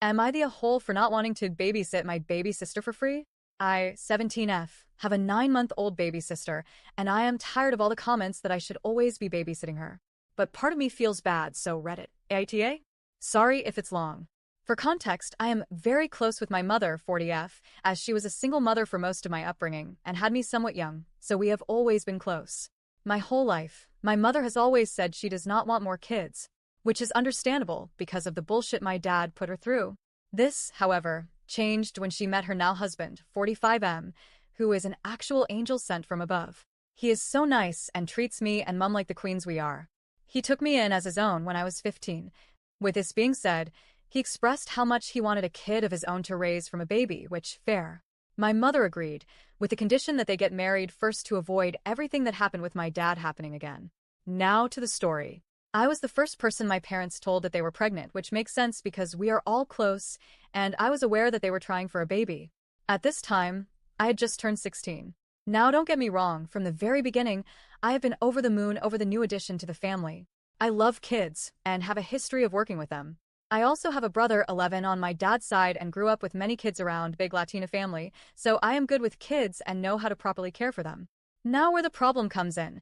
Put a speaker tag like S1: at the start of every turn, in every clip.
S1: Am I the a-hole for not wanting to babysit my baby sister for free? I, 17F, have a 9-month-old baby sister, and I am tired of all the comments that I should always be babysitting her. But part of me feels bad, so Reddit. AITA? Sorry if it's long. For context, I am very close with my mother, 40F, as she was a single mother for most of my upbringing and had me somewhat young, so we have always been close. My whole life, my mother has always said she does not want more kids, which is understandable because of the bullshit my dad put her through. This, however, changed when she met her now husband, 45M, who is an actual angel sent from above. He is so nice and treats me and mum like the queens we are. He took me in as his own when I was 15. With this being said, he expressed how much he wanted a kid of his own to raise from a baby, which, fair. My mother agreed, with the condition that they get married first to avoid everything that happened with my dad happening again. Now to the story. I was the first person my parents told that they were pregnant, which makes sense because we are all close, and I was aware that they were trying for a baby. At this time, I had just turned 16. Now don't get me wrong, from the very beginning, I have been over the moon over the new addition to the family. I love kids, and have a history of working with them. I also have a brother, 11, on my dad's side and grew up with many kids around, big Latina family, so I am good with kids and know how to properly care for them. Now where the problem comes in.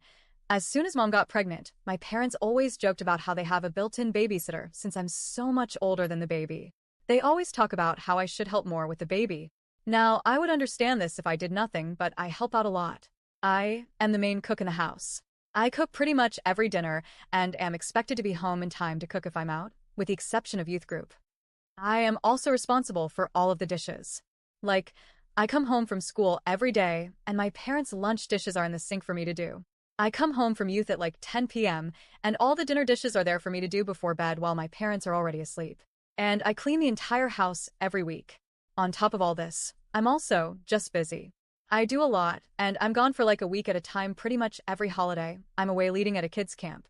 S1: As soon as mom got pregnant, my parents always joked about how they have a built-in babysitter since I'm so much older than the baby. They always talk about how I should help more with the baby. Now, I would understand this if I did nothing, but I help out a lot. I am the main cook in the house. I cook pretty much every dinner and am expected to be home in time to cook if I'm out, with the exception of youth group. I am also responsible for all of the dishes. Like, I come home from school every day, and my parents' lunch dishes are in the sink for me to do. I come home from youth at like 10 p.m., and all the dinner dishes are there for me to do before bed while my parents are already asleep. And I clean the entire house every week. On top of all this, I'm also just busy. I do a lot, and I'm gone for like a week at a time pretty much every holiday. I'm away leading at a kids' camp.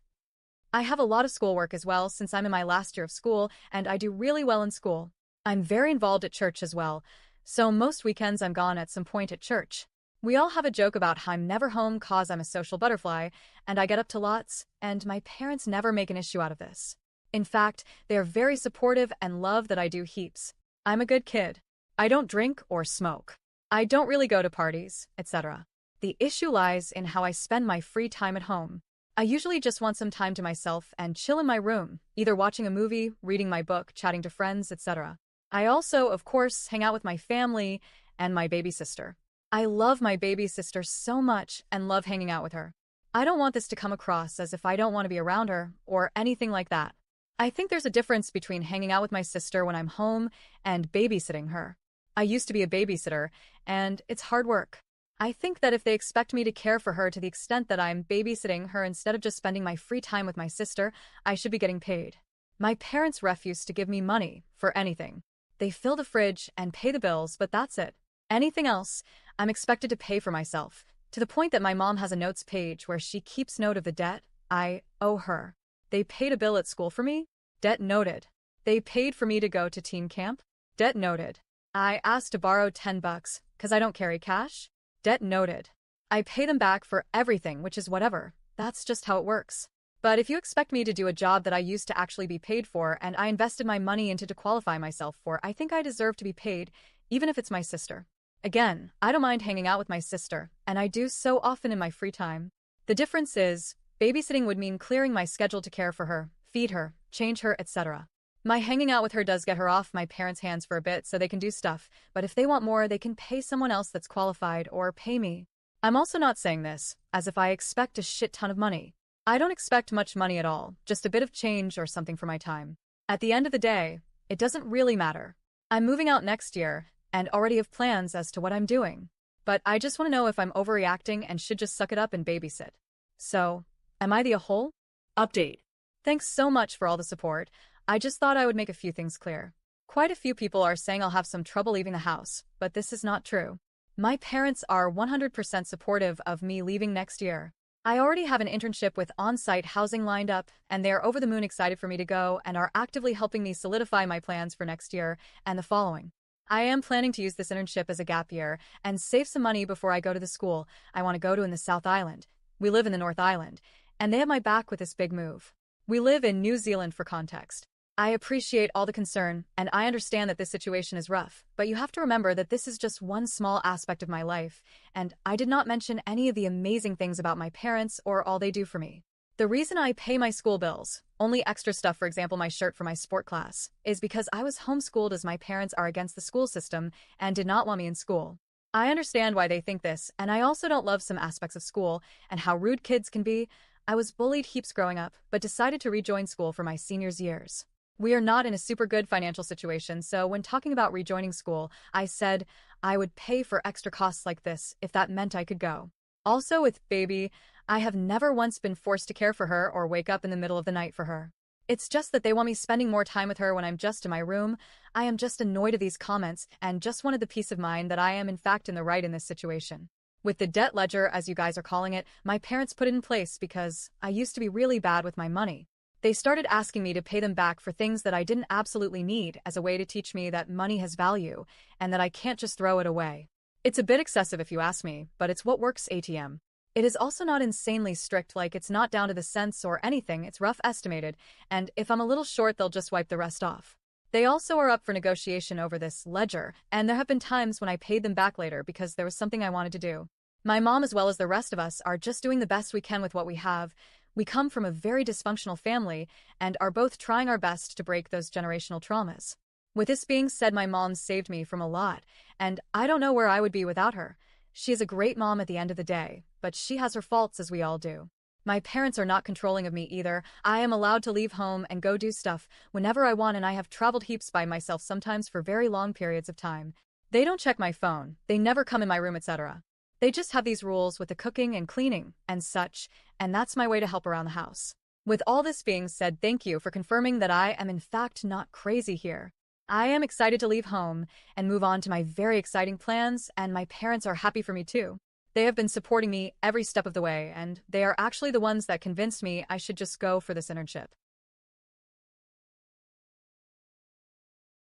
S1: I have a lot of schoolwork as well since I'm in my last year of school, and I do really well in school. I'm very involved at church as well, so most weekends I'm gone at some point at church. We all have a joke about how I'm never home cause I'm a social butterfly, and I get up to lots, and my parents never make an issue out of this. In fact, they are very supportive and love that I do heaps. I'm a good kid. I don't drink or smoke. I don't really go to parties, etc. The issue lies in how I spend my free time at home. I usually just want some time to myself and chill in my room, either watching a movie, reading my book, chatting to friends, etc. I also, of course, hang out with my family and my baby sister. I love my baby sister so much and love hanging out with her. I don't want this to come across as if I don't want to be around her or anything like that. I think there's a difference between hanging out with my sister when I'm home and babysitting her. I used to be a babysitter, and it's hard work. I think that if they expect me to care for her to the extent that I'm babysitting her instead of just spending my free time with my sister, I should be getting paid. My parents refuse to give me money for anything. They fill the fridge and pay the bills, but that's it. Anything else, I'm expected to pay for myself, to the point that my mom has a notes page where she keeps note of the debt I owe her. They paid a bill at school for me? Debt noted. They paid for me to go to teen camp? Debt noted. I asked to borrow $10 because I don't carry cash? Debt noted. I pay them back for everything, which is whatever. That's just how it works. But if you expect me to do a job that I used to actually be paid for and I invested my money into to qualify myself for, I think I deserve to be paid, even if it's my sister. Again, I don't mind hanging out with my sister, and I do so often in my free time. The difference is, babysitting would mean clearing my schedule to care for her, feed her, change her, etc. My hanging out with her does get her off my parents' hands for a bit so they can do stuff, but if they want more, they can pay someone else that's qualified or pay me. I'm also not saying this as if I expect a shit ton of money. I don't expect much money at all, just a bit of change or something for my time. At the end of the day, it doesn't really matter. I'm moving out next year and already have plans as to what I'm doing. But I just want to know if I'm overreacting and should just suck it up and babysit. So, am I the a-hole? Update. Thanks so much for all the support. I just thought I would make a few things clear. Quite a few people are saying I'll have some trouble leaving the house, but this is not true. My parents are 100% supportive of me leaving next year. I already have an internship with on-site housing lined up, and they are over the moon excited for me to go and are actively helping me solidify my plans for next year and the following. I am planning to use this internship as a gap year and save some money before I go to the school I want to go to in the South Island. We live in the North Island, and they have my back with this big move. We live in New Zealand for context. I appreciate all the concern, and I understand that this situation is rough, but you have to remember that this is just one small aspect of my life, and I did not mention any of the amazing things about my parents or all they do for me. The reason I pay my school bills, only extra stuff, for example my shirt for my sport class, is because I was homeschooled as my parents are against the school system and did not want me in school. I understand why they think this, and I also don't love some aspects of school and how rude kids can be. I was bullied heaps growing up, but decided to rejoin school for my seniors years. We are not in a super good financial situation, so when talking about rejoining school, I said I would pay for extra costs like this if that meant I could go. Also with baby, I have never once been forced to care for her or wake up in the middle of the night for her. It's just that they want me spending more time with her when I'm just in my room. I am just annoyed at these comments and just wanted the peace of mind that I am in fact in the right in this situation. With the debt ledger, as you guys are calling it, my parents put it in place because I used to be really bad with my money. They started asking me to pay them back for things that I didn't absolutely need as a way to teach me that money has value and that I can't just throw it away. It's a bit excessive if you ask me, but it's what works ATM. It is also not insanely strict, like it's not down to the cents or anything, it's rough estimated, and if I'm a little short they'll just wipe the rest off. They also are up for negotiation over this ledger, and there have been times when I paid them back later because there was something I wanted to do. My mom as well as the rest of us are just doing the best we can with what we have. We come from a very dysfunctional family and are both trying our best to break those generational traumas. With this being said, my mom saved me from a lot, and I don't know where I would be without her. She is a great mom at the end of the day, but she has her faults as we all do. My parents are not controlling of me either. I am allowed to leave home and go do stuff whenever I want, and I have traveled heaps by myself sometimes for very long periods of time. They don't check my phone, they never come in my room, etc. They just have these rules with the cooking and cleaning and such, and that's my way to help around the house. With all this being said, thank you for confirming that I am in fact not crazy here. I am excited to leave home and move on to my very exciting plans, and my parents are happy for me too. They have been supporting me every step of the way, and they are actually the ones that convinced me I should just go for this internship.